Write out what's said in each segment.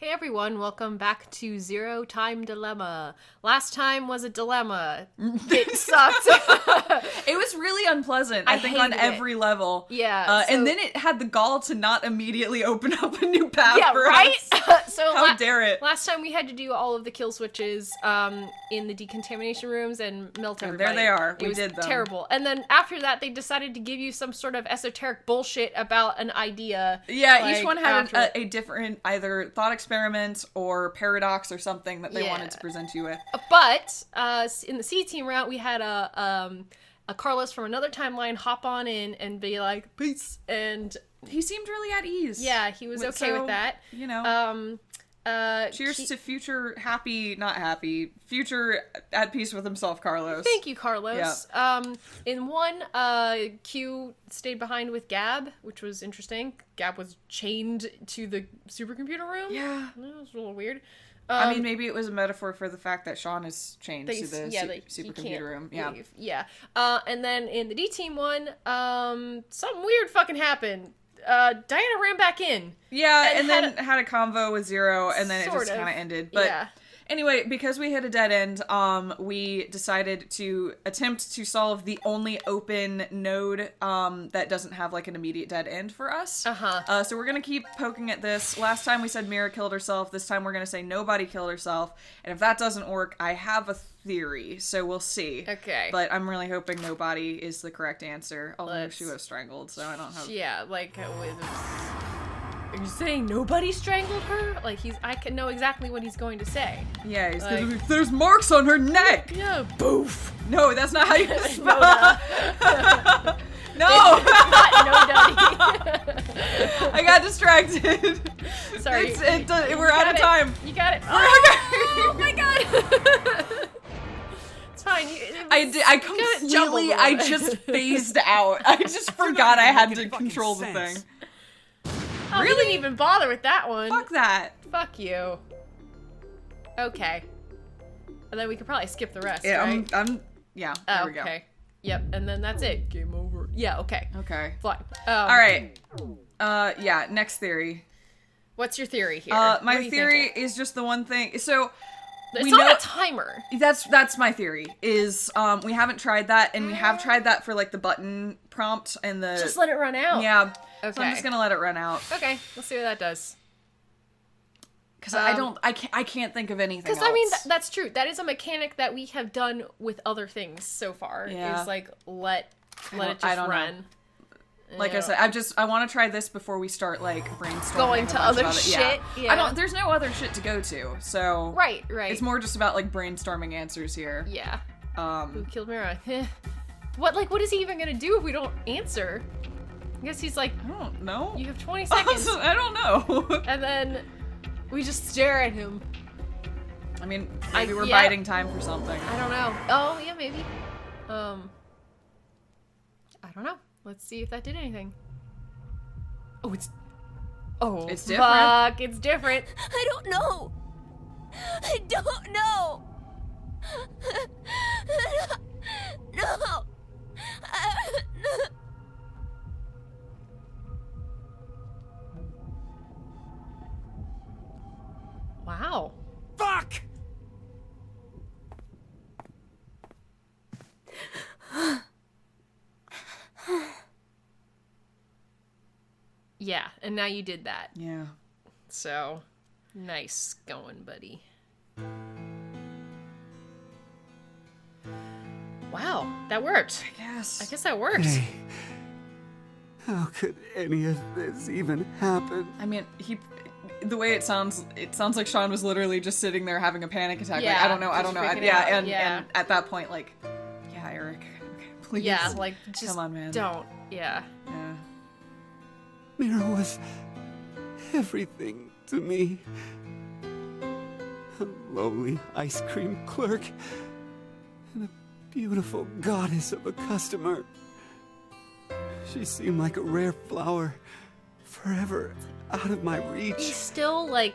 Hey everyone, welcome back to Zero Time Dilemma. Last time was a dilemma. It sucked. It was really unpleasant, I think, on every level. Yeah. And then it had the gall to not immediately open up a new path for right? us. So how dare it? Last time we had to do all of the kill switches in the decontamination rooms and melt everybody. There they are. We did them. Terrible. And then after that, they decided to give you some sort of esoteric bullshit about an idea. Yeah, like, each one had a different either thought experiment or paradox or something that they wanted to present you with. But in the C team route, we had a Carlos from another timeline hop on in and be like, peace, and he seemed really at ease. Yeah, he was okay with that. You know. Cheers to future at peace with himself, Carlos. Thank you, Carlos. Yeah. In one, Q stayed behind with Gab, which was interesting. Gab was chained to the supercomputer room. Yeah. That was a little weird. I mean, maybe it was a metaphor for the fact that Sean is chained to the supercomputer room. Yeah. Leave. Yeah. And then in the D team one, something weird fucking happened. Diana ran back in. Yeah, and then had a convo with Zero, and then it just kind of ended. But anyway, because we hit a dead end, we decided to attempt to solve the only open node that doesn't have like an immediate dead end for us. So we're gonna keep poking at this. Last time we said Mira killed herself. This time we're gonna say nobody killed herself. And if that doesn't work, I have a theory, so we'll see. Okay. But I'm really hoping nobody is the correct answer. Although she was strangled, so I don't have... Yeah, like, are you saying nobody strangled her? Like, I can know exactly what he's going to say. Yeah, he's gonna be, there's marks on her neck! Yeah, boof. No, that's not how you spell it. No! Not no daddy. I got distracted. Sorry. We're out of time. You got it. Oh my god. It's fine. I just phased out. I just forgot I had to control the thing. Oh, really? Didn't even bother with that one. Fuck that. Fuck you. Okay. And then we could probably skip the rest, yeah, right? Yeah, there we go. Okay. Yep, and then that's it. Game over. Yeah, okay. Okay. Fine. Alright. Yeah, next theory. What's your theory here? My theory is just the one thing. So... It's not a timer. That's my theory, is we haven't tried that, and we have tried that for, like, the button prompt and the... Just let it run out. Yeah. Okay. So I'm just gonna let it run out. Okay, let's see what that does. Because I can't think of anything else. Because, I mean, that's true. That is a mechanic that we have done with other things so far. Yeah. Is, like, let it just run. Know. Like I said, I want to try this before we start, like, brainstorming. Going to other shit? Yeah. There's no other shit to go to, so... Right. It's more just about, like, brainstorming answers here. Yeah. Who killed Mira? What is he even gonna do if we don't answer? I guess he's like... I don't know. You have 20 seconds. I don't know. And then we just stare at him. I mean, maybe we're biding time for something. I don't know. Oh, yeah, maybe. I don't know. Let's see if that did anything. Oh, it's different. Fuck, it's different. I don't know. I don't know. No. Wow. Fuck! Yeah, and now you did that. Yeah. So, nice going, buddy. Wow, that worked. I guess that worked. Hey, how could any of this even happen? I mean, the way it sounds like Sean was literally just sitting there having a panic attack. Yeah, like, I don't know. and at that point, like, yeah, Eric, please. Yeah, like, just come on, man. Don't. Yeah. Yeah. Mira was everything to me. A lowly ice cream clerk and a beautiful goddess of a customer. She seemed like a rare flower, forever out of my reach. He still, like,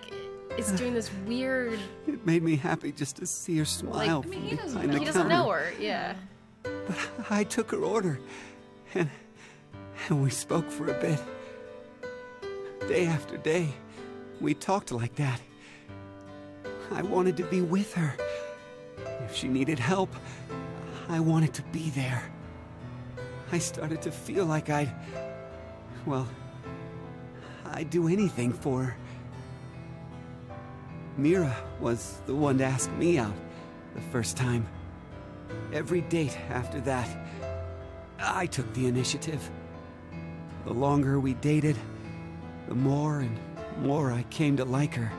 is doing this weird... It made me happy just to see her smile from behind the counter. He doesn't know her, yeah. But I took her order, and we spoke for a bit. Day after day, we talked like that. I wanted to be with her. If she needed help, I wanted to be there. I started to feel like I'd do anything for her. Mira was the one to ask me out the first time. Every date after that, I took the initiative. The longer we dated, the more and more I came to like her.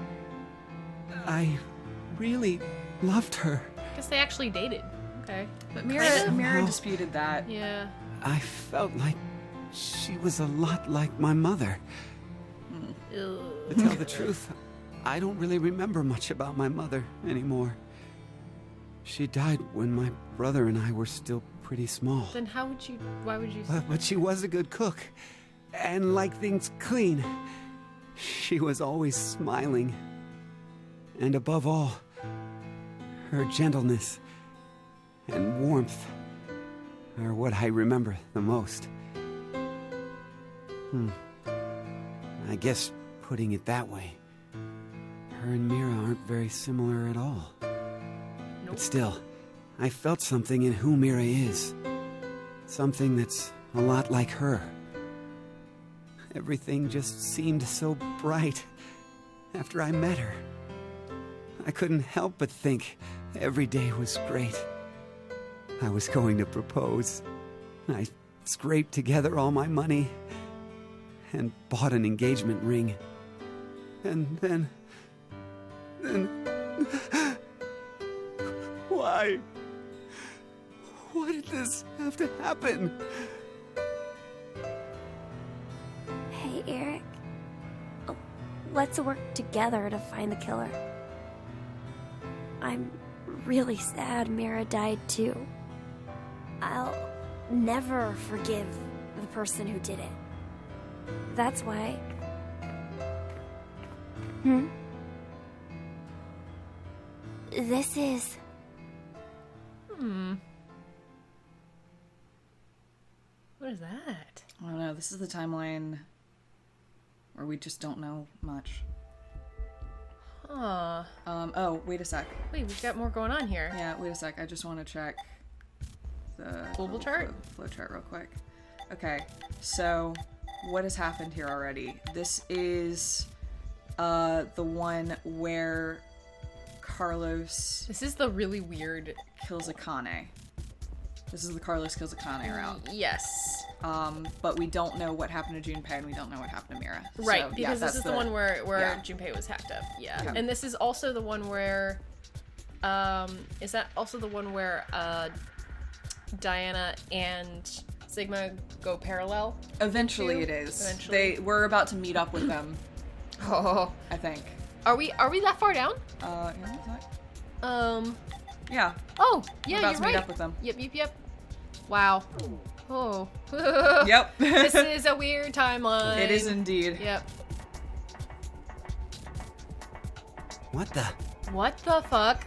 I really loved her. I guess they actually dated. Okay. But Mira disputed that. Yeah. I felt like she was a lot like my mother. To tell the truth, I don't really remember much about my mother anymore. She died when my brother and I were still pretty small. Then why would you... But she was a good cook, and liked things clean. She was always smiling. And above all, her gentleness and warmth are what I remember the most. I guess putting it that way, her and Mira aren't very similar at all. But still, I felt something in who Mira is. Something that's a lot like her. Everything just seemed so bright after I met her. I couldn't help but think every day was great. I was going to propose. I scraped together all my money and bought an engagement ring. And then... Why? Why did this have to happen? Hey, Eric. Let's work together to find the killer. I'm really sad Mira died too. I'll never forgive the person who did it. That's why... This is... What is that? I don't know. This is the timeline where we just don't know much. Huh. Oh, wait a sec. Wait, we've got more going on here. Yeah, wait a sec. I just want to check the global chart? Flow chart real quick. Okay, so what has happened here already? This is the one where Carlos... This is the really weird... kills Akane. This is the Carlos kills Akane route. Yes. But we don't know what happened to Junpei and we don't know what happened to Mira. Right, so, because this is the one where yeah. Junpei was hacked up. Yeah. Yeah. And this is also the one where... is that also the one where Diana and Sigma go parallel? Eventually it is. Eventually. We're about to meet up with them. Oh. I think. Are we that far down? Yeah, what's that? Yeah. Oh, yeah, We're about you're to right. meet up with them. Yep. Wow. Oh. Yep. This is a weird timeline. It is indeed. Yep. What the? What the fuck?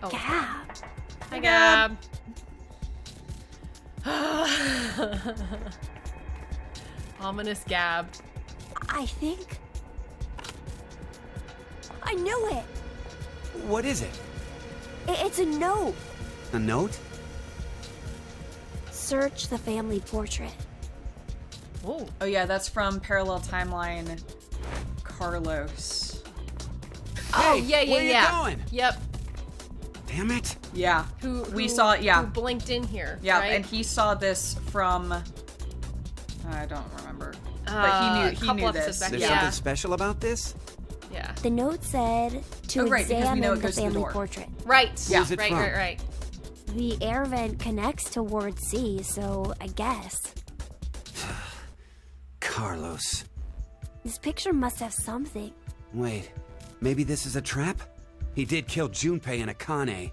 Oh. Gab. Hi, Gab. Ominous Gab. I think... I knew it! What is it? It's a note! A note? Search the family portrait. Whoa. Oh yeah, that's from Parallel Timeline Carlos. Oh, Hey, yeah. where you going? Yep. Damn it. Yeah. Who saw it, yeah. Who blinked in here. Yeah, right? and he saw this from... I don't remember. But he knew this. Back, There's yeah. something special about this? Yeah. The note said to right, because we examine know it the goes to the family door. portrait. Right. Yeah. Who's it from? Right. The air vent connects to Ward C, so I guess. Carlos. This picture must have something. Wait, maybe this is a trap? He did kill Junpei and Akane.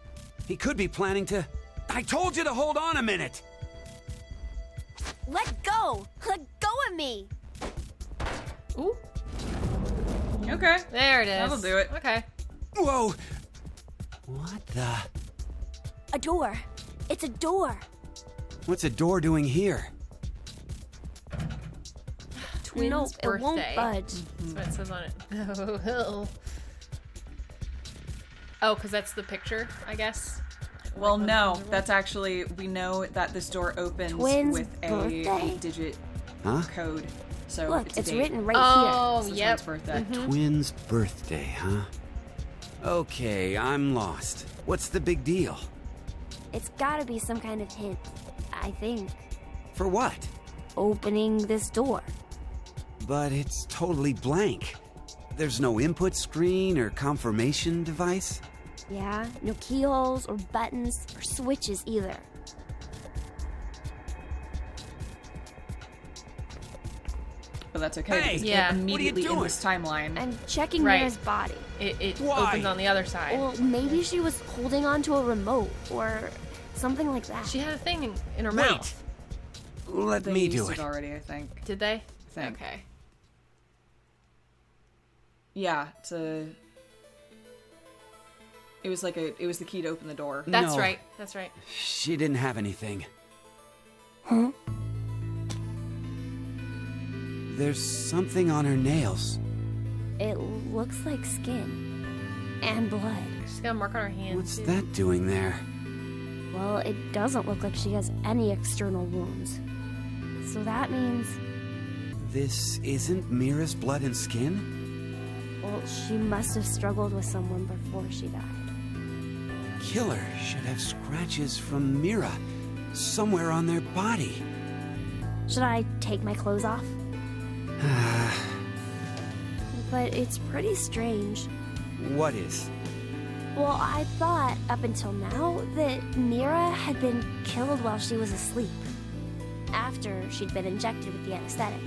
He could be planning to... I told you to hold on a minute! Let go! Let go of me! Ooh. Okay. There it is. That'll do it. Okay. Whoa! What the... A door. It's a door. What's a door doing here? Twins' No, birthday. it won't budge. That's what it says on it. Oh, because that's the picture, I guess. Well, no, that's actually, we know that this door opens with a 8-digit code. So look, it's date. written right here. It's the Yep. twins' birthday. Twins' birthday, huh? Okay, I'm lost. What's the big deal? It's gotta be some kind of hint, I think. For what? Opening this door. But it's totally blank. There's no input screen or confirmation device? Yeah, no keyholes or buttons or switches either. But that's okay, Hey, because immediately what are you in doing? this timeline. I'm checking Right. Mira's body. It Why? opens on the other side. Well, maybe she was holding onto a remote or something like that. She had a thing in her Wait. mouth. Let They me used do it it. already, I think. Did they? Think. Okay. Yeah, it was the key to open the door. That's No. right. That's right. She didn't have anything. Huh? There's something on her nails. It looks like skin and blood. She's got a mark on her hand. What's too. that doing there? Well, it doesn't look like she has any external wounds. So that means, This isn't Mira's blood and skin? well, she must have struggled with someone before she died. Killer should have scratches from Mira somewhere on their body. Should I take my clothes off? But it's pretty strange. What is? Well, I thought up until now that Mira had been killed while she was asleep, after she'd been injected with the anesthetic.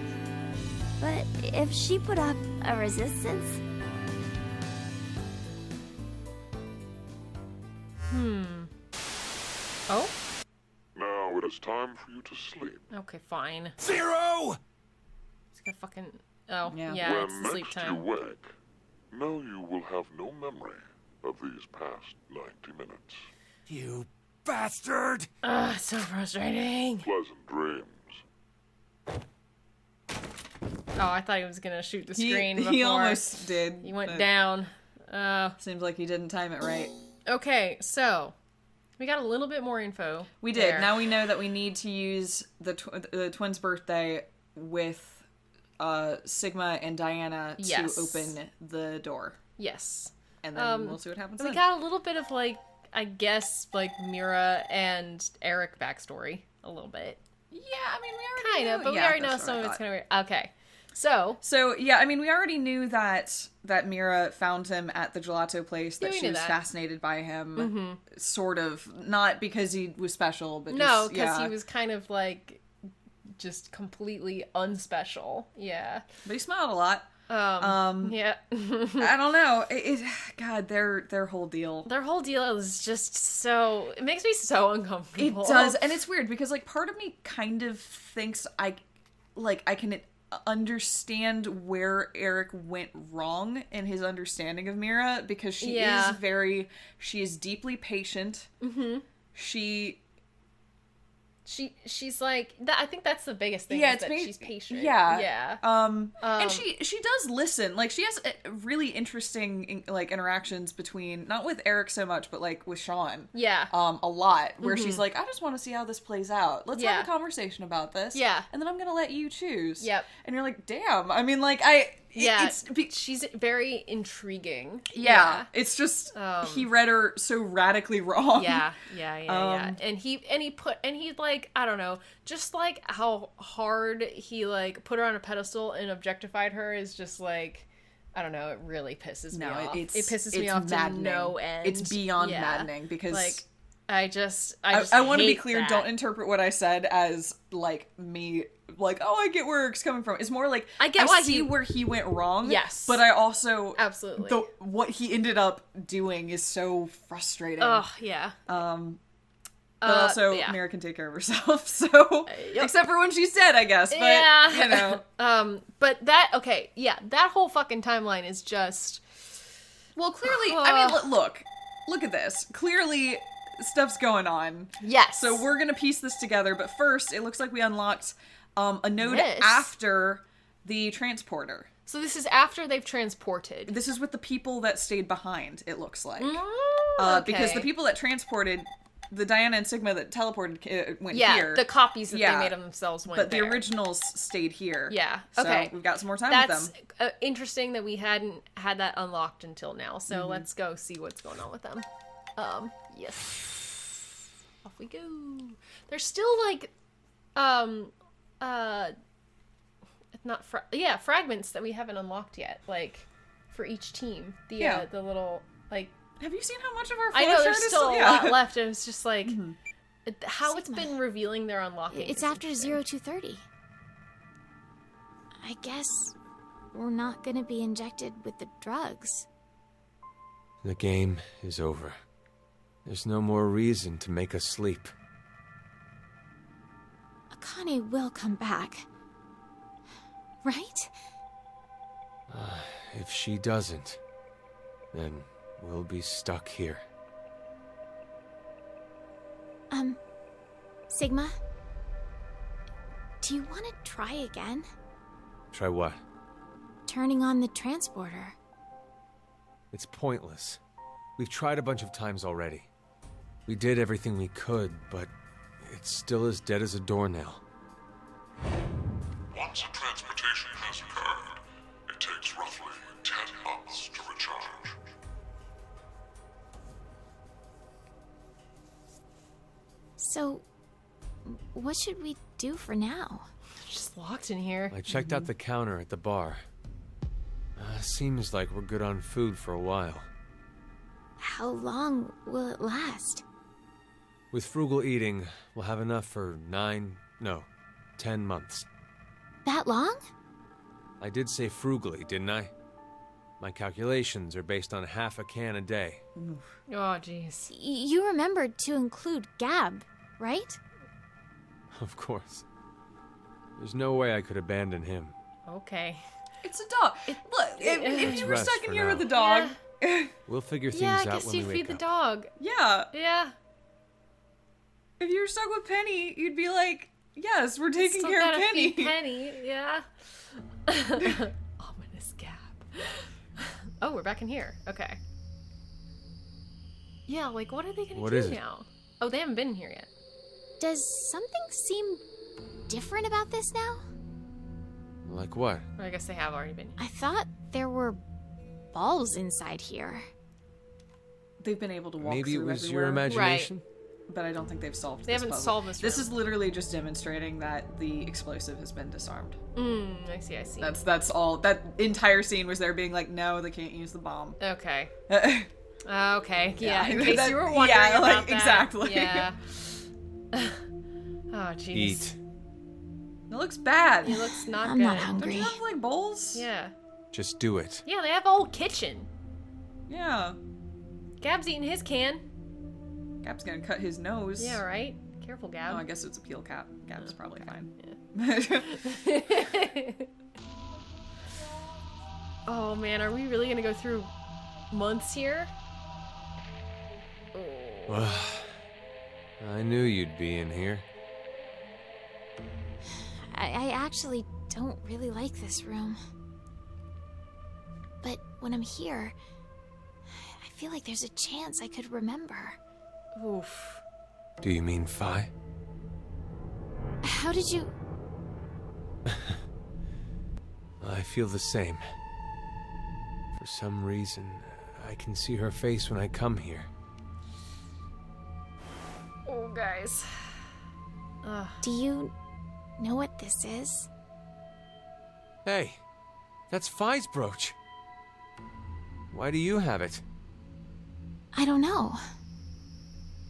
But if she put up a resistance, Oh? Now it is time for you to sleep. Okay, fine. Zero! It's gonna fucking... Oh, Yeah. yeah, it's when sleep next time. you wake, know you will have no memory of these past 90 minutes. You bastard! Ugh, it's so frustrating. Pleasant dreams. Oh, I thought he was gonna shoot the screen before. He almost did. He went but down. Seems like he didn't time it right. Okay, so... We got a little bit more info. We did. there. Now we know that we need to use the twins' birthday with Sigma and Diana Yes. to open the door. Yes. And then we'll see what happens We then. got a little bit of, like, I guess, like, Mira and Eric backstory. A little bit. Yeah, I mean, we already Kind of, knew- but we yeah, already know that's what some I of it's thought. kind of weird. Okay. So, yeah, I mean, we already knew that Mira found him at the gelato place, that we she knew was that. fascinated by him, sort of. Not because he was special, but no, just, because yeah. he was kind of, like, just completely unspecial. Yeah. But he smiled a lot. Yeah. I don't know. God, their whole deal. Their whole deal is just so... It makes me so It uncomfortable. does, and it's weird because like part of me kind of thinks I can understand where Eric went wrong in his understanding of Mira, because she is deeply patient. Mm-hmm. She's like... I think that's the biggest thing, Yeah, is that she's patient. Yeah. Yeah. And she does listen. Like, she has really interesting like interactions between, not with Eric so much, but like with Sean. Yeah. A lot, where she's like, I just want to see how this plays out. Let's have a conversation about this. Yeah. And then I'm gonna let you choose. Yep. And you're like, damn. I mean, like, She's very intriguing. yeah. It's just he read her so radically wrong. Yeah. And he like, I don't know, just like how hard he like put her on a pedestal and objectified her is just like, I don't know, it really pisses me off. It pisses me off maddening. to no end. It's beyond maddening, because like I want to be hate clear. that. Don't interpret what I said as like me, like, oh, I get where Eric's coming from. It's more like I get why see where he went wrong. Yes. But I also Absolutely. what he ended up doing is so frustrating. Oh yeah. But also, yeah. Mira can take care of herself. So Yep. except for when she's dead, I guess. But Yeah. you know. But that that whole fucking timeline is just Well, clearly, I mean, look at this. Clearly, stuff's going on. yes. So we're gonna piece this together. But first, it looks like we unlocked a node This. after the transporter. So this is after they've transported. This is with the people that stayed behind, it looks like. Okay. Because the people that transported, the Diana and Sigma that teleported went here. here. The copies that they made of themselves went But there. the originals stayed here. Yeah, So okay. we've got some more time That's with them. interesting that we hadn't had that unlocked until now. So let's go see what's going on with them. Yes. Off we go. There's still like, not fragments that we haven't unlocked yet. Like for each team, the little like. Have you seen how much of our I know there's is still a lot left, and it's just like how Sigma. it's been revealing their unlocking. It's after 0230. I guess we're not gonna be injected with the drugs. The game is over. There's no more reason to make us sleep. Akane will come back. Right? If she doesn't, then we'll be stuck here. Sigma? Do you want to try again? Try what? Turning on the transporter. It's pointless. We've tried a bunch of times already. We did everything we could, but it's still as dead as a doornail. Once a transportation has occurred, it takes roughly 10 months to recharge. So, what should we do for now? just locked in here. I checked out the counter at the bar. Seems like we're good on food for a while. How long will it last? With frugal eating, we'll have enough for 10 months. That long? I did say frugally, didn't I? My calculations are based on half a can a day. Oh, jeez. You remembered to include Gab, right? Of course. There's no way I could abandon him. Okay. It's a dog. Look, if you were rest stuck in for here now. with the dog. We'll figure things Yeah, I out guess when you'd we feed wake the up. dog. Yeah. Yeah. If you were stuck with Penny, you'd be like, yes, we're taking Still care of gotta Penny. feed Penny, yeah. Ominous Gab. Oh, we're back in here. Okay. Yeah, like, what are they gonna What do is it? now? Oh, they haven't been here yet. Does something seem different about this now? Like what? Or I guess they have already been here. I thought there were balls inside here. They've been able to walk Maybe it through was everywhere, your imagination? but I don't think they've solved They this haven't puzzle. solved this This room. is literally just demonstrating that the explosive has been disarmed. I see. That's all. That entire scene was there being like, no, they can't use the bomb. Okay. Yeah, Okay. Yeah, in case you were wondering yeah, about like, that. exactly. Yeah. Oh, jeez. Eat. It looks bad. It looks not I'm good. not Don't hungry. you have like bowls? Yeah. Just do it. Yeah, they have a whole kitchen. Yeah. Gab's eating his can. Gab's gonna cut his nose. Yeah, right? Careful, Gab. Oh, I guess it's a peel cap. Gab's probably fine. Oh man, are we really gonna go through months here? I knew you'd be in here. I actually don't really like this room. But when I'm here, I feel like there's a chance I could remember. Oof. Do you mean Phi? How did you... I feel the same. For some reason, I can see her face when I come here. Oh, guys. Do you know what this is? Hey, that's Phi's brooch. Why do you have it? I don't know.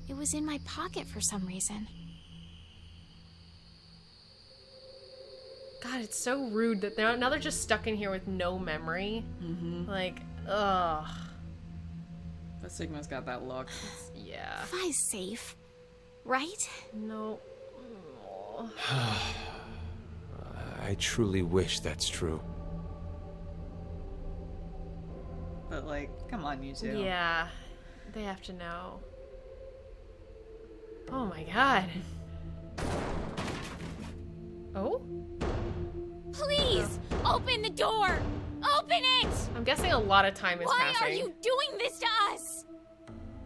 It was in my pocket for some reason. God, it's so rude that they're just stuck in here with no memory. Like, ugh. But Sigma's got that look. Yeah. Phi's safe, right? No. Oh. I truly wish that's true. But like, come on, you two. Yeah. They have to know. Oh my god. Oh? Please, open the door! Open it! I'm guessing a lot of time is passing. Why are you doing this to us?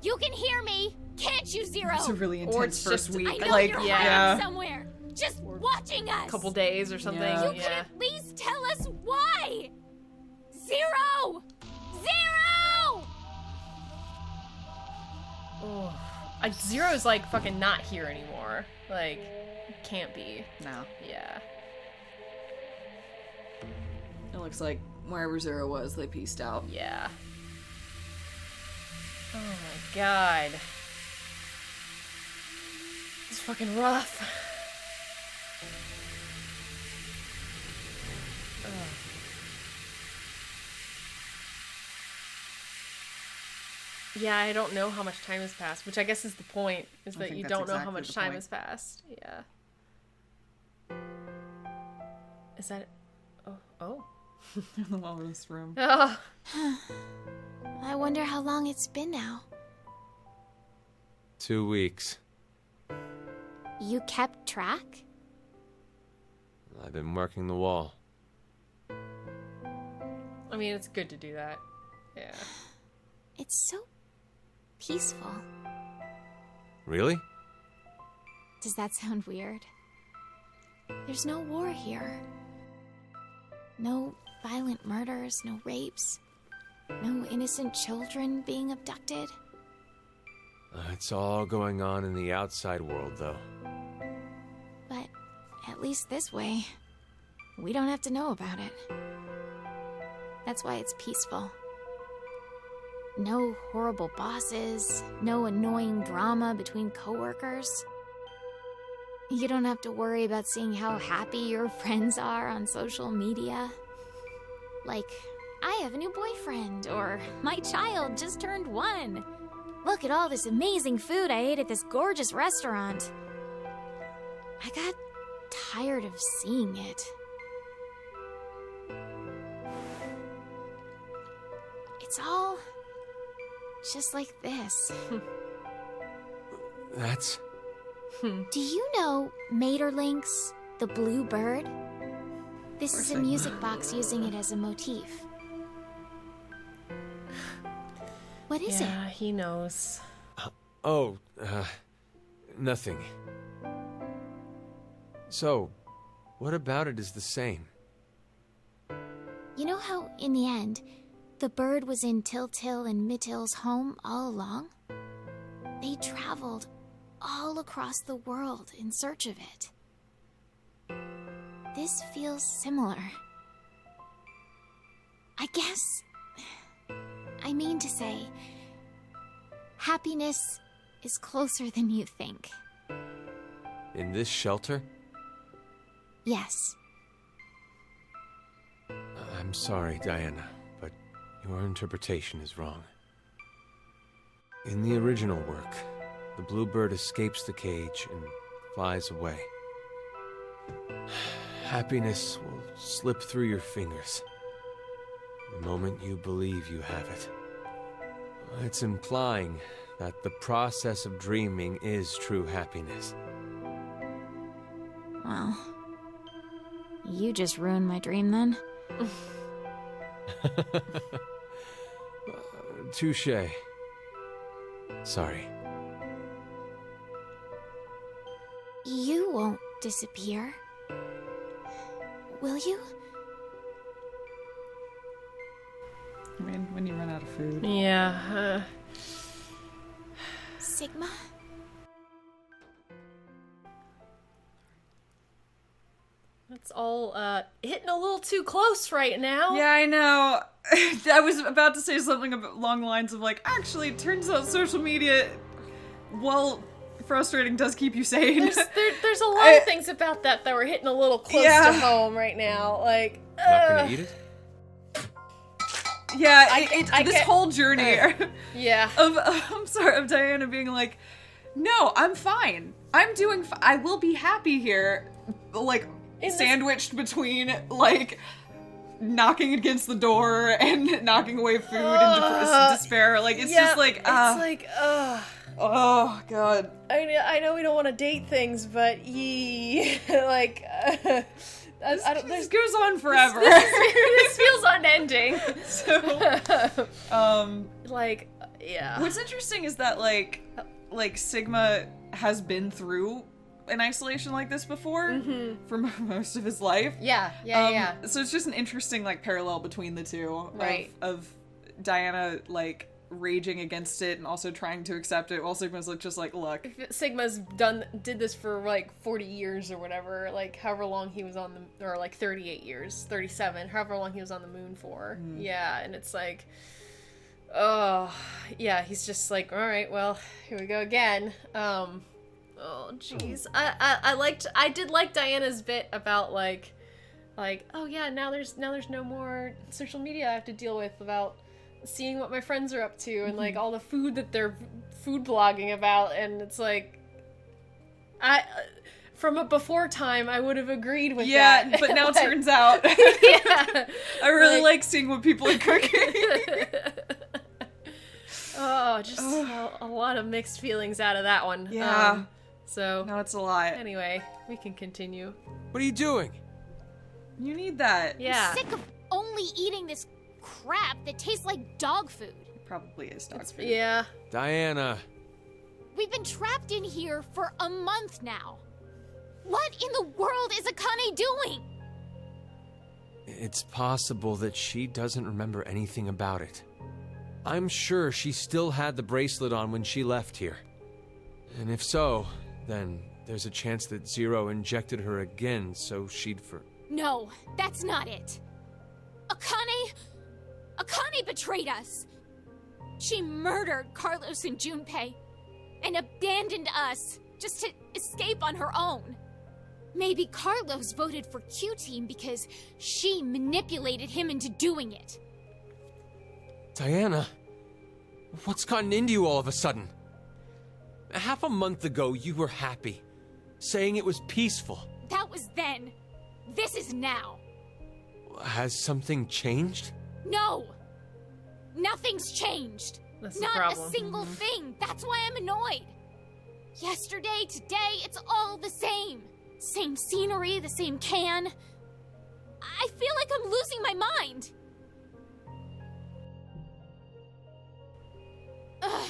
You can hear me, can't you, Zero? It's a really intense first week. I know you're hiding somewhere, just watching us. A couple days or something. Yeah. You can at least tell us why. Zero! Zero! Oh. Zero's like fucking not here anymore. Like, can't be. No. Yeah. It looks like wherever Zero was, they pieced out. Yeah. Oh my god. It's fucking rough. Ugh. Yeah, I don't know how much time has passed, which I guess is the point, is that you don't know how much time has passed. Yeah. Is that... Oh. In the wellness room. Oh. I wonder how long it's been now. 2 weeks. You kept track? I've been working the wall. I mean, it's good to do that. Yeah. It's so peaceful. Really? Does that sound weird? There's no war here. No violent murders, no rapes. No innocent children being abducted. It's all going on in the outside world, though. But at least this way, we don't have to know about it. That's why it's peaceful. No horrible bosses, no annoying drama between coworkers. You don't have to worry about seeing how happy your friends are on social media. Like, I have a new boyfriend, or my child just turned 1. Look at all this amazing food I ate at this gorgeous restaurant. I got tired of seeing it. It's all just like this. That's... Do you know Maeterlinck's The Blue Bird? This is a music box using it as a motif. What is it? Yeah, he knows. Nothing. So, what about it is the same? You know how, in the end, the bird was in Tiltil and Mittil's home all along? They traveled all across the world in search of it. This feels similar. I mean to say, happiness is closer than you think. In this shelter? Yes. I'm sorry, Diana, but your interpretation is wrong. In the original work, the bluebird escapes the cage and flies away. Happiness will slip through your fingers the moment you believe you have it. It's implying that the process of dreaming is true happiness. Well, you just ruined my dream then. Touché. Sorry. You won't disappear, will you? I mean, when you run out of food. Yeah. Sigma? That's all hitting a little too close right now. Yeah, I know. I was about to say something along the lines of like, actually, it turns out social media, while frustrating, does keep you sane. There's a lot of things about that were hitting a little close to home right now. Like, Not gonna eat it? Yeah, this whole journey yeah. of Diana being like, no, I'm fine. I'm doing I will be happy here. Like, sandwiched between, like, knocking against the door and knocking away food and despair. Like, it's just like, it's like, oh, God. I know we don't want to date things, but like, This goes on forever. This feels unending. So, like, yeah. What's interesting is that like Sigma has been through an isolation like this before for most of his life. Yeah. So it's just an interesting like parallel between the two, right? Of Diana like raging against it and also trying to accept it, while Sigma's like just like, look. Sigma's did this for like 40 years or whatever, like however long he was on the, or like 38 years, 37, however long he was on the moon for. Yeah, and it's like, oh, yeah, he's just like, all right, well, here we go again. Oh, jeez. I did like Diana's bit about like, oh yeah, now there's no more social media I have to deal with about seeing what my friends are up to and like all the food that they're food blogging about, and it's like, from a before time I would have agreed with that. Yeah, but now it turns out I really like seeing what people are cooking. Oh, just a lot of mixed feelings out of that one. Yeah. So no, it's a lot. Anyway, we can continue. What are you doing? You need that. Yeah. I'm sick of only eating this crap that tastes like dog food. It probably is dog food. Yeah. Diana. We've been trapped in here for a month now. What in the world is Akane doing? It's possible that she doesn't remember anything about it. I'm sure she still had the bracelet on when she left here. And if so, then there's a chance that Zero injected her again so she'd No, that's not it. Akane betrayed us. She murdered Carlos and Junpei and abandoned us just to escape on her own. Maybe Carlos voted for Q-Team because she manipulated him into doing it. Diana, what's gotten into you all of a sudden? Half a month ago, you were happy, saying it was peaceful. That was then. This is now. Has something changed? No! Nothing's changed. That's Not a single thing. That's why I'm annoyed. Yesterday, today, it's all the same. Same scenery, the same can. I feel like I'm losing my mind. Ugh.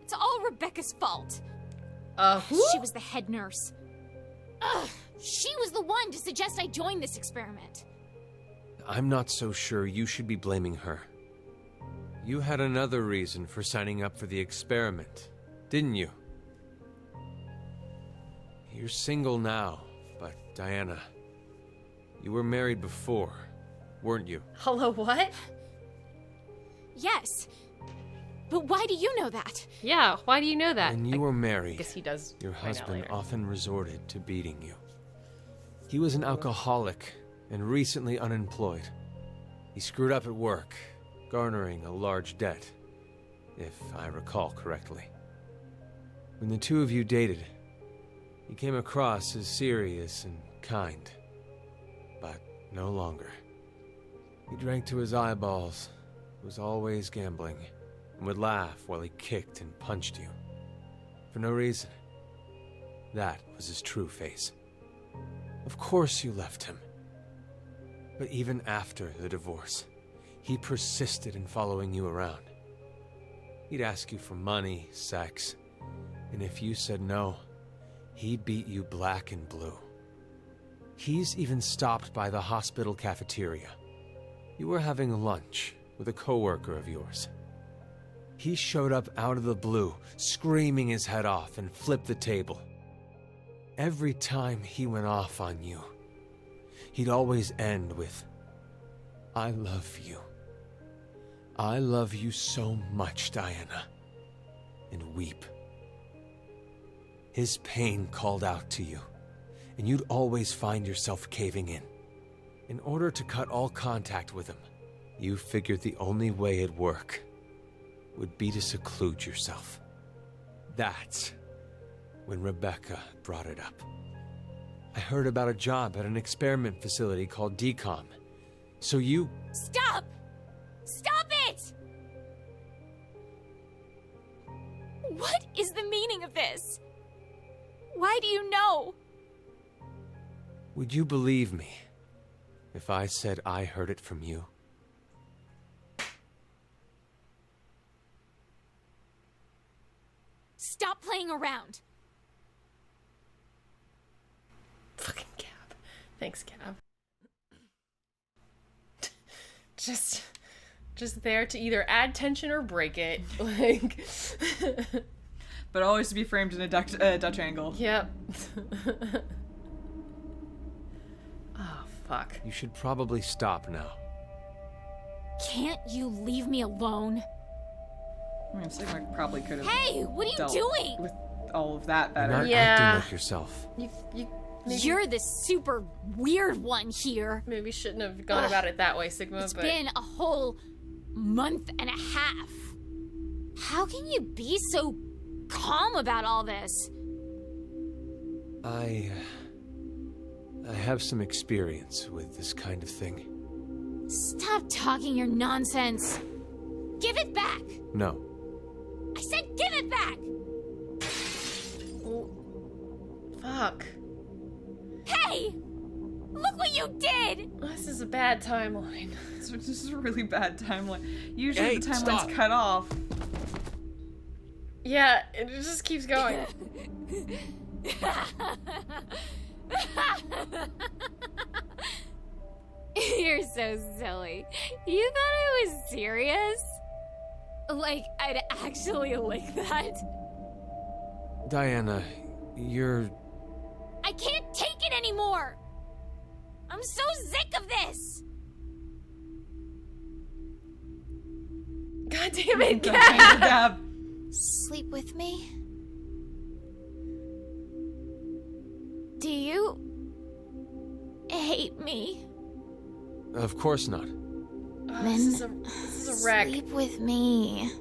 It's all Rebecca's fault. Who? She was the head nurse. Ugh. She was the one to suggest I join this experiment. I'm not so sure you should be blaming her. You had another reason for signing up for the experiment, didn't you? You're single now, but Diana, you were married before, weren't you? Hello, what? Yes. But why do you know that? Yeah, why do you know that? When you were married, I guess he does. your husband later. often resorted to beating you. He was an alcoholic and recently unemployed. He screwed up at work, garnering a large debt, if I recall correctly. When the two of you dated, he came across as serious and kind, but no longer. He drank to his eyeballs, was always gambling, and would laugh while he kicked and punched you. For no reason. That was his true face. Of course you left him. But even after the divorce, he persisted in following you around. He'd ask you for money, sex, and if you said no, he beat you black and blue. He's even stopped by the hospital cafeteria. You were having lunch with a coworker of yours. He showed up out of the blue, screaming his head off, and flipped the table. Every time he went off on you, he'd always end with, "I love you. I love you so much, Diana," and weep. His pain called out to you, and you'd always find yourself caving in. In order to cut all contact with him, you figured the only way it'd work would be to seclude yourself. That's when Rebecca brought it up. I heard about a job at an experiment facility called DCOM. So you... Stop! Stop it! What is the meaning of this? Why do you know? Would you believe me if I said I heard it from you? Stop playing around. Fucking Cab. Thanks, Cab. Just there to either add tension or break it. Like... But always to be framed in a Dutch angle. Yep. Oh, fuck. You should probably stop now. Can't you leave me alone? I mean, Sigma probably could have. Hey, what are you doing? With all of that better. You're not Yeah. acting like yourself. You're the super weird one here. Maybe shouldn't have gone about it that way, Sigma, It's but... been a whole month and a half. How can you be so calm about all this? I have some experience with this kind of thing. Stop talking your nonsense. Give it back. No. I said give it back. Fuck. Hey! Look what you did! This is a bad timeline. This is a really bad timeline. Usually Hey, the timeline's stop. cut off. Yeah, it just keeps going. You're so silly. You thought I was serious? Like, I'd actually like that? Diana, you're... I can't take it anymore! I'm so sick of this! God damn it, Dab. Cab! Dab. Sleep with me? Do you hate me? Of course not. Oh, this is a wreck. Sleep with me.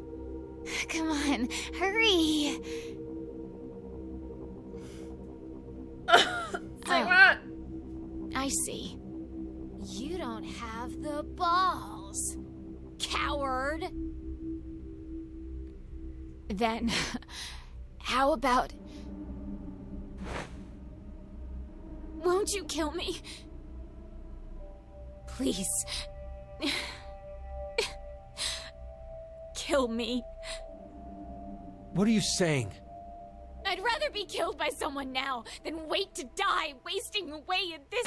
Come on, hurry! Sigma! I see. You don't have the balls, coward. Then, how about... Won't you kill me? Please. Kill me. What are you saying? I'd rather be killed by someone now than wait to die, wasting away in this...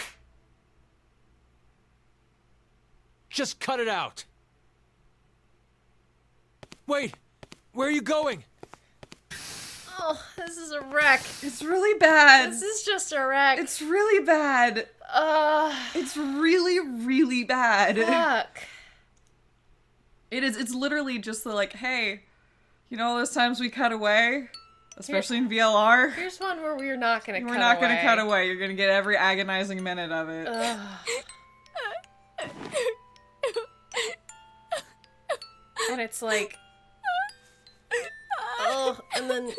Just cut it out! Wait! Where are you going? Oh, this is a wreck. It's really bad. This is just a wreck. It's really bad. It's really, really bad. Fuck. It is. It's literally just the, like, hey, you know those times we cut away? Especially in VLR? Here's one where we're not gonna cut away. We're not gonna cut away. You're gonna get every agonizing minute of it. And it's like... Oh, and then...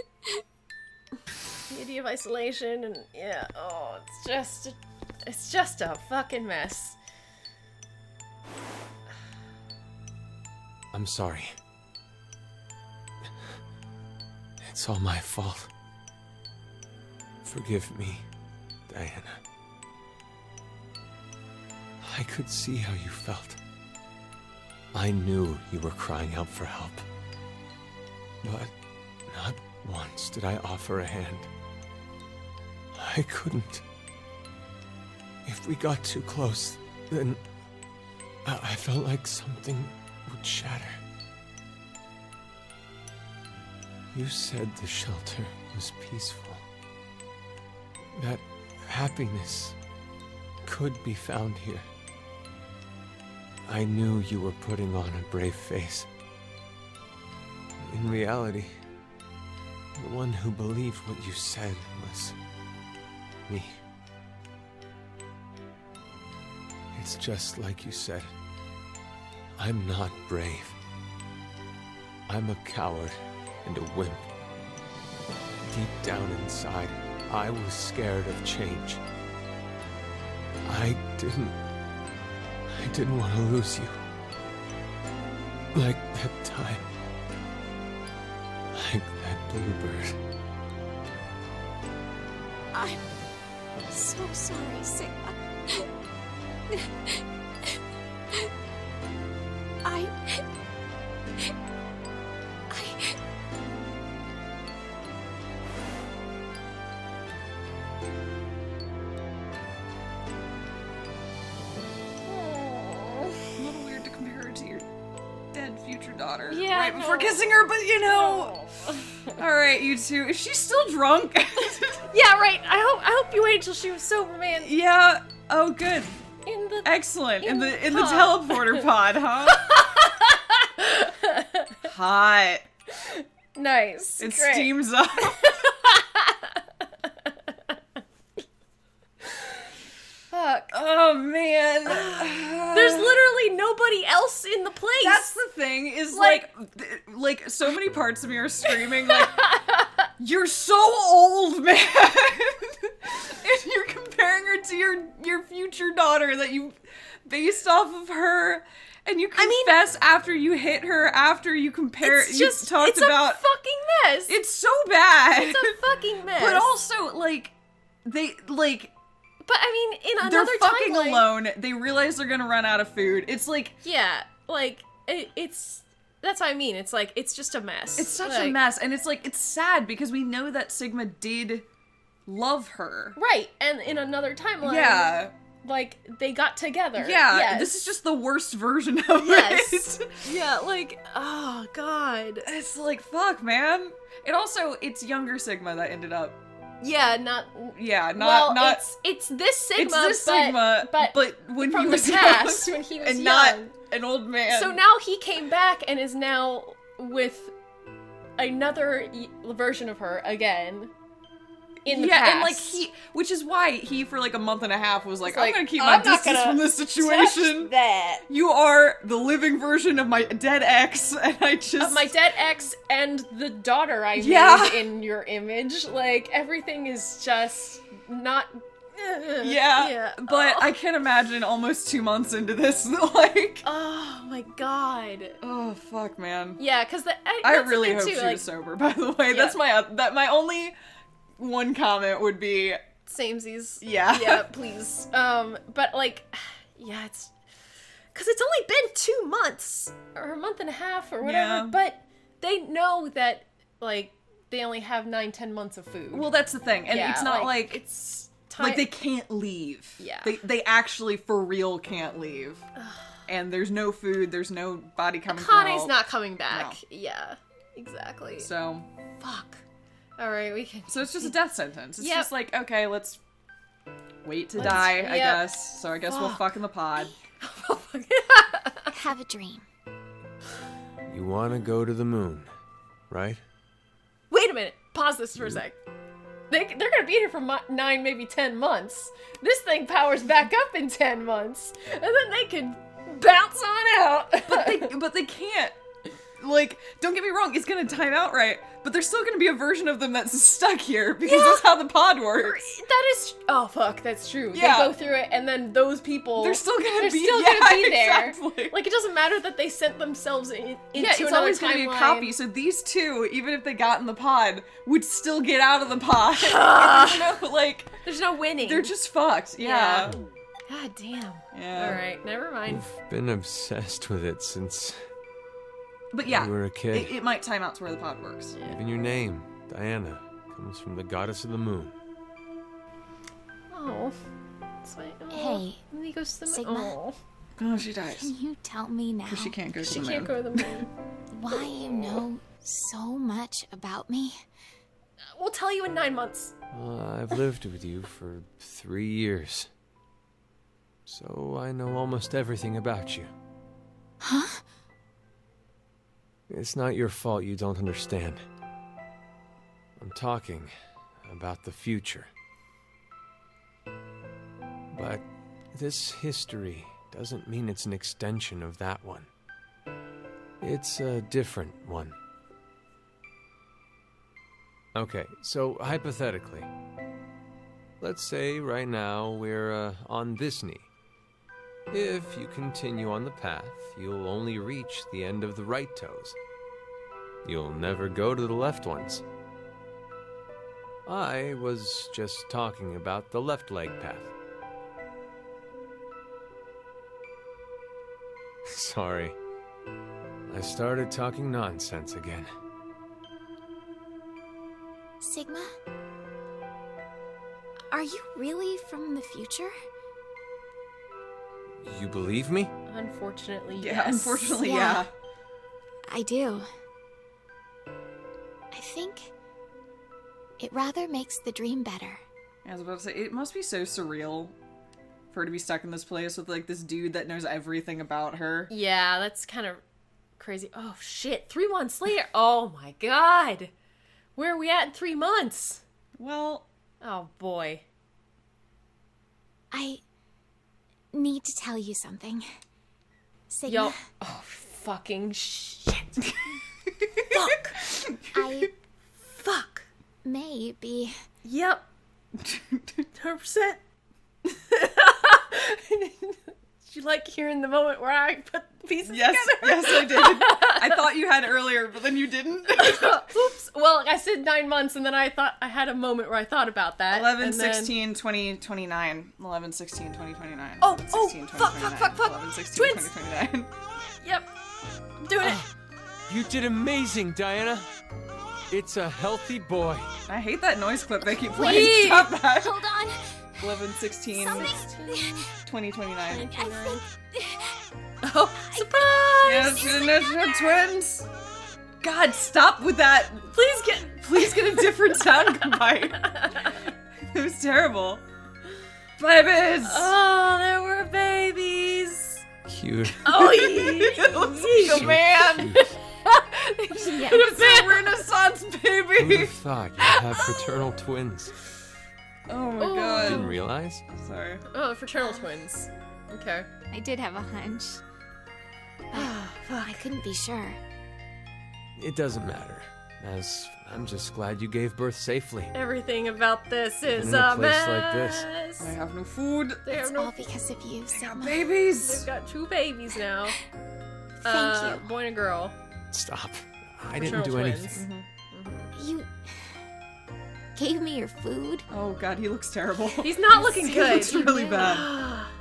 The idea of isolation, and yeah, oh, it's just a fucking mess. I'm sorry. It's all my fault. Forgive me, Diana. I could see how you felt. I knew you were crying out for help. But not once did I offer a hand. I couldn't. If we got too close, then I felt like something would shatter. You said the shelter was peaceful. That happiness could be found here. I knew you were putting on a brave face. In reality, the one who believed what you said was me. It's just like you said. I'm not brave. I'm a coward and a wimp. Deep down inside, I was scared of change. I didn't want to lose you. Like that time. Like that bluebird. I'm so sorry, Sigma. Daughter. Yeah, right before kissing her, but you know. All right, you two. Is she still drunk? Yeah, right. I hope you waited till she was sober, man. Yeah. Oh, good. Excellent. In the teleporter pod, huh? Hot. Nice. It Great. steams up. Fuck. Oh man. There's literally nobody else in the place. That's the thing, is like so many parts of me are screaming like, you're so old, man. And you're comparing her to your future daughter that you based off of her. And you confess after you hit her, after you compare, it's a fucking mess. It's so bad. It's a fucking mess. But also, But I mean, in another they're fucking timeline, alone. They realize they're gonna run out of food. It's like, yeah, like it's that's what I mean. It's like it's just a mess. It's such a mess, and it's like it's sad because we know that Sigma did love her, right? And in another timeline, yeah, like they got together. Yeah, yes. This is just the worst version of it. Yeah, like oh god, it's like fuck, man. It's younger Sigma that ended up. Yeah, not it's this Sigma, but when from he was the past, young, when he was and young. not an old man. So now he came back and is now with another version of her again in the past. And like which is why he for like a month and a half was like, I'm gonna keep I'm my not distance from this situation. Touch that. You are the living version of my dead ex, and I just of my dead ex and the daughter I made in your image. Like everything is just not. But I can imagine almost 2 months into this, like. Oh my god. Oh fuck, man. Yeah, because I really hope she was sober. By the way, that's my only one comment would be samesies. Yeah, please. But like, yeah, it's because it's only been 2 months or a month and a half or whatever. Yeah. But they know that like they only have 9-10 months of food. Well, that's the thing, and it's not like it's like they can't leave. Yeah, they actually for real can't leave. And there's no food. There's no body coming. Akane's not coming back. No. Yeah, exactly. So fuck. All right, we can. So it's just a death sentence. It's just like, okay, let's wait to die, I guess. So I guess we'll fuck in the pod. Have a dream. You want to go to the moon, right? Wait a minute. Pause this for a sec. They're gonna be here for 9, maybe 10 months. This thing powers back up in 10 months, and then they can bounce on out. But they can't. Like, don't get me wrong, it's gonna time out right, but there's still gonna be a version of them that's stuck here, because that's how the pod works. That is... Oh, fuck, that's true. Yeah. They go through it, and then those people... They're still gonna be there. Exactly. Like, it doesn't matter that they sent themselves into it's always gonna be a copy, so these two, even if they got in the pod, would still get out of the pod. There's no winning. They're just fucked, yeah. God damn. Yeah. Alright, never mind. I've been obsessed with it since... But yeah, you were a kid. It might time out to where the pod works. Yeah. Even your name, Diana, comes from the goddess of the moon. Oh. Hey, and he goes to the moon. Sigma. Oh, she dies. Can you tell me now? Because she can't go to the moon. She can't go to the moon. Why you know so much about me? We'll tell you in 9 months. I've lived with you for 3 years. So I know almost everything about you. Huh? It's not your fault you don't understand. I'm talking about the future. But this history doesn't mean it's an extension of that one. It's a different one. Okay, so hypothetically, let's say right now we're on this knee. If you continue on the path, you'll only reach the end of the right toes. You'll never go to the left ones. I was just talking about the left leg path. sorry. I started talking nonsense again. Sigma? Are you really from the future? You believe me? Unfortunately, Yeah, yes. unfortunately, yeah. I do. I think it rather makes the dream better. I was about to say, it must be so surreal for her to be stuck in this place with, like, this dude that knows everything about her. Yeah, that's kind of crazy. Oh, shit. 3 months later. Oh, my God. Where are we at in 3 months? Well... Oh, boy. I need to tell you something. Sigma. Yo. Oh, fucking shit. Fuck. Fuck. May be... Yep. 100%. Did you like hearing the moment where I put the pieces together? Yes, I did. I thought you had earlier, but then you didn't. Oops. Well, I said 9 months, and then I thought I had a moment where I thought about that. 11/16/2029. 11/16/2029. Oh, 11/16/2029. fuck. 11/16/2029. Yep. I'm doing it. You did amazing, Diana. It's a healthy boy. I hate that noise clip they keep playing. Please. Stop that. Hold on. 11/16/2029. I think... Oh, surprise! Yes, initial twins. God, stop with that. Please get a different sound bite. It was terrible. Babies. Oh, there were babies. Cute. Oh, It looks like a man. Yes. It's a Renaissance Who'd baby. have thought you'd have fraternal twins? Oh my Oh. god. Didn't realize? Sorry. Oh, fraternal twins. Okay. I did have a hunch. I couldn't be sure. It doesn't matter, as I'm just glad you gave birth safely. Everything about this is In a a place mess. like this. I have no food. They have It's no. all because of you, Sigma. Babies. They've got 2 babies now. Thank you. Boy and a girl. Stop. I didn't Fraternal do twins. anything. You gave me your food. Oh god, he looks terrible. He's not looking He good. looks really knew. bad.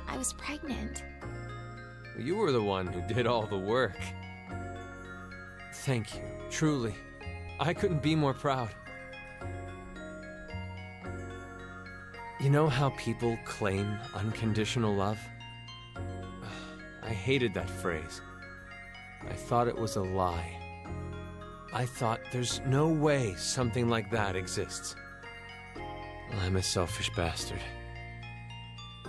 I was pregnant. You were the one who did all the work. Thank you, truly. I couldn't be more proud. You know how people claim unconditional love? I hated that phrase. I thought it was a lie. I thought there's no way something like that exists. I'm a selfish bastard.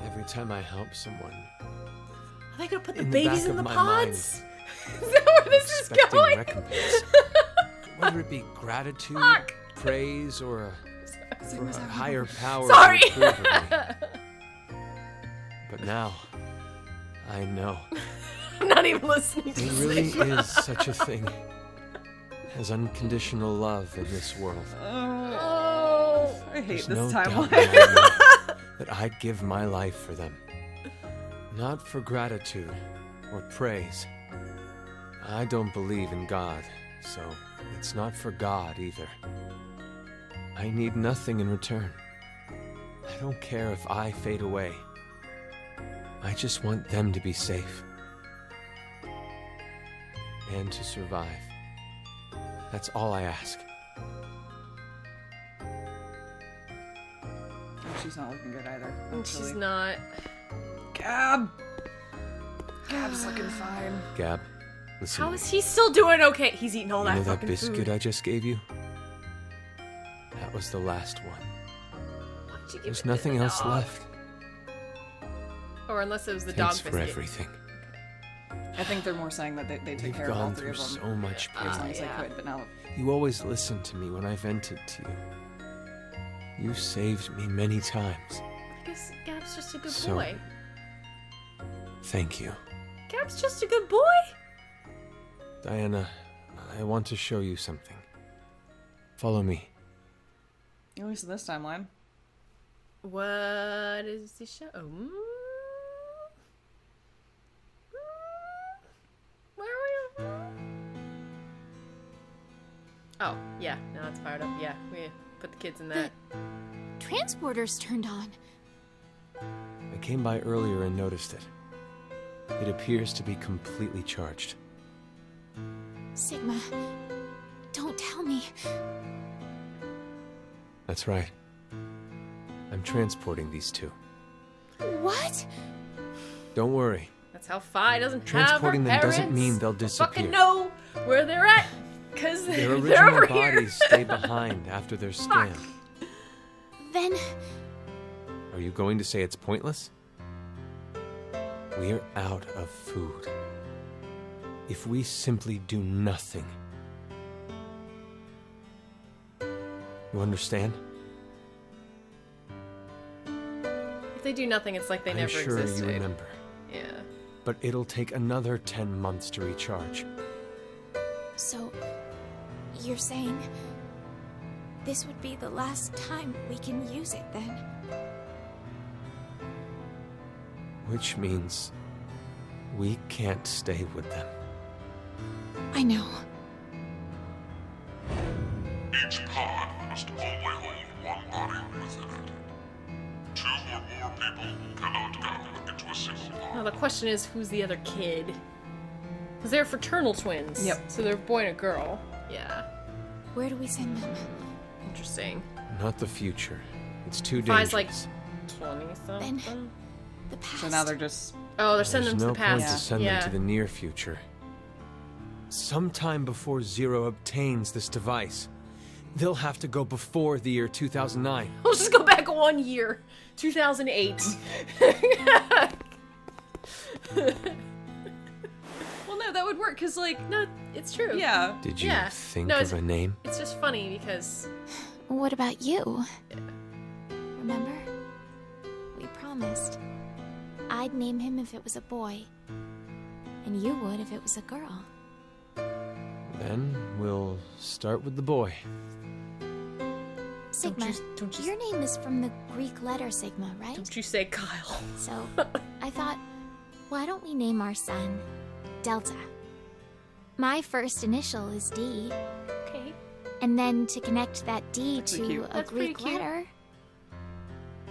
Every time I help someone, Are they gonna put the In the babies back in the of my pods? Is that where this is expecting going? recompense. Whether it be gratitude, Fuck. praise, or a higher power Sorry. to approve of me. But now, I know. I'm not even listening to There this. really is such a thing as unconditional love in this world. Oh, I hate There's this no doubt in timeline. my mind that I'd give my life for them. Not for gratitude or praise. I don't believe in God, so it's not for God either. I need nothing in return. I don't care if I fade away. I just want them to be safe. And to survive. That's all I ask. Oh, she's not looking good either. She's not. Gab. Gab's looking fine. Gab, listen. How is he still doing okay? He's eating all You that know that fucking biscuit food. I just gave you? That was the last one. Why'd you give There's it to nothing the else dog? left. Or unless it was the Thanks dog for biscuit. everything. I think they're more saying that they took We've care of all gone 3 through of them so much as long pain. as yeah. they could, but now You always listened to me when I vented to you. You saved me many times. I guess Gab's just a good So- boy. Thank you. Gab's just a good boy? Diana, I want to show you something. Follow me. at least in this timeline. What is the show? Where are we? Oh, yeah. Now it's fired up. Yeah, we put the kids in that. Transporters turned on. I came by earlier and noticed it. It appears to be completely charged. Sigma, don't tell me. That's right. I'm transporting these two. What? Don't worry. That's how Phi doesn't have her Transporting them parents. doesn't mean they'll disappear. Fucking know where they're at, because Their they're original over bodies here. stay behind after they're scanned. Then... Are you going to say it's pointless? We're out of food. If we simply do nothing... You understand? If they do nothing, it's like they I'm never sure existed. you remember. Yeah. But it'll take another 10 months to recharge. So, you're saying this would be the last time we can use it then? Which means we can't stay with them. I know. Each pod must only hold one body within it. 2 or more people cannot go into a single pod. Now the question is, who's the other kid? Because they're fraternal twins. Yep. So they're a boy and a girl. Yeah. Where do we send them? Interesting. Not the future. It's too Phi's dangerous. like 20-something. Then the past. So now they're just... Oh, they're sending There's them no to the past. point to send yeah. them to the near future. Sometime before Zero obtains this device, they'll have to go before the year 2009. We'll just go back 1 year. 2008. Well, no, that would work, because, like... No, it's true. Yeah. Did you Yeah. think No, of a name? It's just funny because... What about you? Remember? We promised. I'd name him if it was a boy. And you would if it was a girl. Then we'll start with the boy. Sigma, don't you- your name is from the Greek letter Sigma, right? Don't you say Kyle. So, I thought, why don't we name our son Delta? My first initial is D, Okay. and then to connect that D pretty to cute. a That's pretty Greek cute. letter,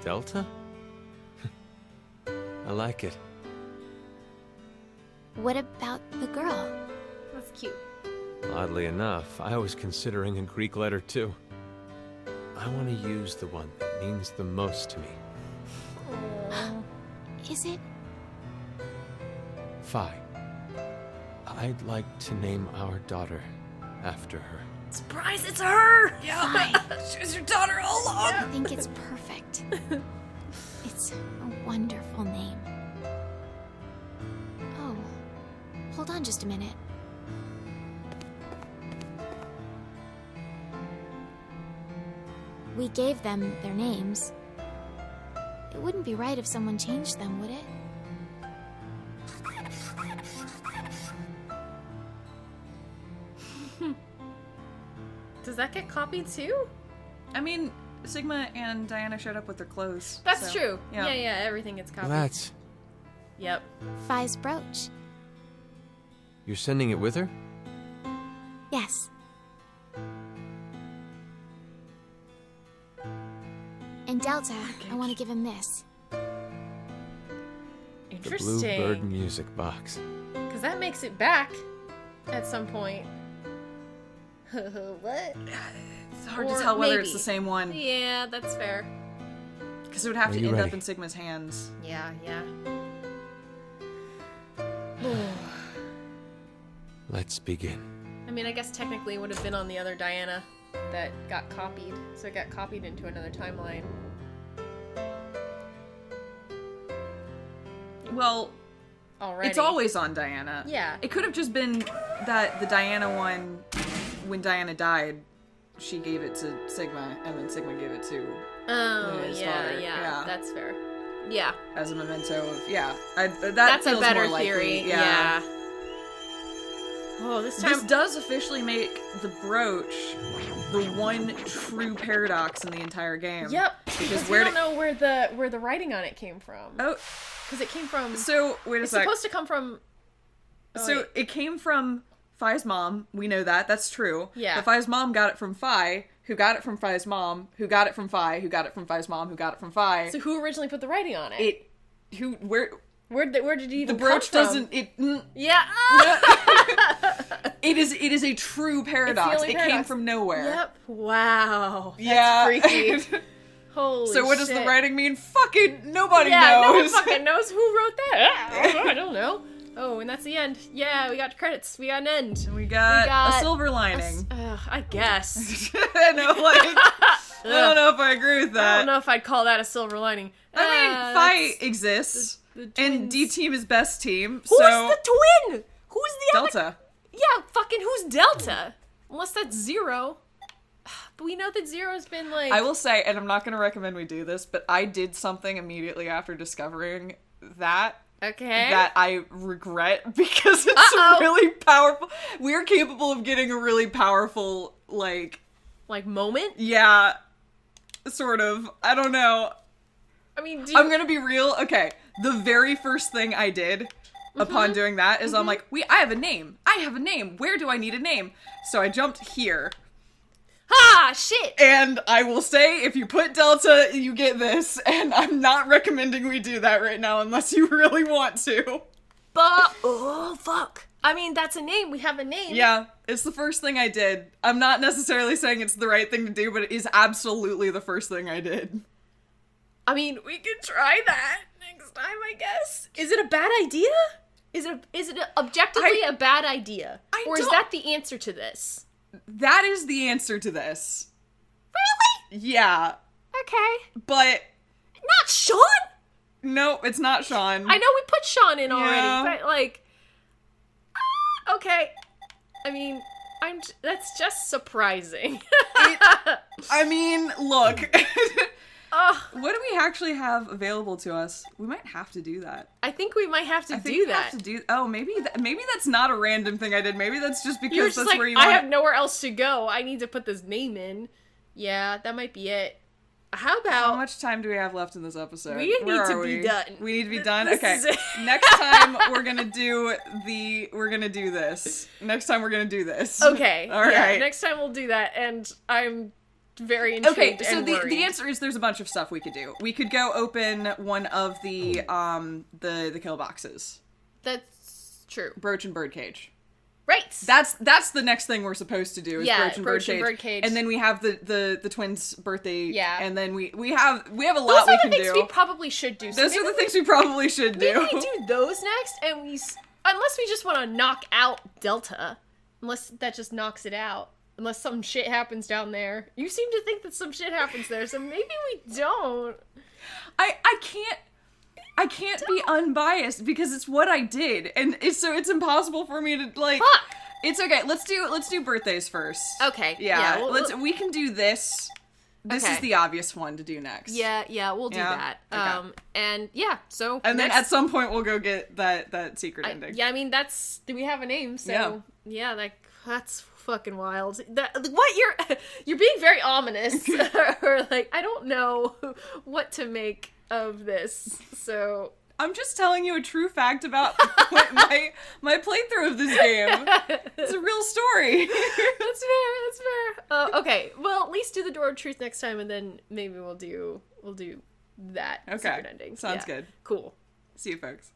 Delta? I like it. what about the girl? That's cute. Oddly enough, I was considering a Greek letter too. I want to use the one that means the most to me. Is it? Phi. I'd like to name our daughter after her. Surprise, it's her! Fine. She was your daughter all along! I think it's perfect. It's a wonderful name. Oh, hold on just a minute. We gave them their names. It wouldn't be right if someone changed them, would it? Does that get copied too? I mean, Sigma and Diana showed up with their clothes. That's so, true. Yeah. Yeah, everything gets copied. That's... Yep. Phi's brooch. You're sending it with her? Yes. And Delta, I want to give him this. The Interesting. Bluebird music box. Because that makes it back at some point. What? It's hard Or to tell whether maybe. it's the same one. Yeah, that's fair. Because it would have Are to you end up ready? in Sigma's hands. Yeah, yeah. Let's begin. I mean, I guess technically it would have been on the other Diana that got copied. So it got copied into another timeline. Well, Already. it's always on Diana. Yeah. It could have just been that the Diana one, when Diana died, she gave it to Sigma, and then Sigma gave it to Oh, his yeah, daughter. yeah, Yeah. That's fair. Yeah. as a memento of, that That's a feels better more likely. theory. Yeah. Oh, this time. This does officially make the brooch the one true paradox in the entire game. Yep. Because we where don't know where the writing on it came from. Oh, Because it came from. so wait a It's sec. supposed to come from. Oh, So wait. it came from Phi's mom. We know that. That's true. Yeah. But Phi's mom got it from Phi, who got it from Phi's mom, who got it from Phi, who got it from Phi's mom, who got it from Phi. So who originally put the writing on it? Where did he even The brooch come doesn't... Yeah. It is a true paradox. It came from nowhere. Yep. Wow. That's yeah. freaky. Holy shit. So what does the writing mean? Fucking nobody knows. Yeah, no one fucking knows who wrote that. I don't know. Oh, and that's the end. Yeah, we got credits. We got an end. We got a silver lining. I guess. I know, like... I don't know if I agree with that. I don't know if I'd call that a silver lining. I mean, fight exists. And D-Team is best team, Who's so... the twin? Who's the Delta. other? Yeah, fucking who's Delta? Unless that's Zero. But we know that Zero's been like... I will say, and I'm not going to recommend we do this, but I did something immediately after discovering that. Okay. That I regret because it's really powerful. We're capable of getting a really powerful, like... Like, moment? Yeah. Sort of. I don't know. I mean, I'm gonna be real. Okay. The very first thing I did upon doing that is I'm like, I have a name. I have a name. Where do I need a name? So I jumped here. Ah, shit! And I will say, if you put Delta, you get this. And I'm not recommending we do that right now unless you really want to. But, oh, fuck. I mean, that's a name. We have a name. Yeah, it's the first thing I did. I'm not necessarily saying it's the right thing to do, but it is absolutely the first thing I did. I mean, we could try that next time, I guess. Is it a bad idea? Is it objectively a bad idea? Or is that the answer to this? That is the answer to this. Really? Yeah. Okay. But... Not Sean? No, it's not Sean. I know we put Sean in already, but, like... Okay. I mean, that's just surprising. I mean, look. What do we actually have available to us? We might have to do that. I think we might have to do that. Maybe that's not a random thing I did. Maybe that's just because that's like, where you I have nowhere else to go. I need to put this name in. Yeah, that might be it. How about... How much time do we have left in this episode? We need to be done. We need to be done? Okay. Next time, we're gonna do this. Next time, we're gonna do this. Okay. All right. Yeah, next time we'll do that, and I'm very intrigued. Okay, so and the answer is there's a bunch of stuff we could do. We could go open one of the kill boxes. That's true. Brooch and Birdcage. Right. That's the next thing we're supposed to do is Brooch and Birdcage. And then we have the twins' birthday. Yeah. And then we have a lot we can do. Those are the things we probably should do. Those are the things we probably should do. Maybe we do those next, and unless we just want to knock out Delta, unless that just knocks it out. Unless some shit happens down there. You seem to think that some shit happens there, so maybe we don't. I can't be unbiased because it's what I did, and it's impossible for me to like. Fuck. It's okay. Let's do birthdays first. Okay. Yeah. We can do this. This is the obvious one to do next. Yeah. We'll do that. Okay. And yeah. So. And then at some point we'll go get that secret ending. Yeah. I mean, we have a name, so yeah. Like that's fucking wild. You're being very ominous, or like I don't know what to make of this, so I'm just telling you a true fact about my playthrough of this game. It's a real story. That's fair. Okay, well, at least do the Door of Truth next time, and then maybe we'll do that. Okay, secret ending. Sounds good. Cool. See you, folks.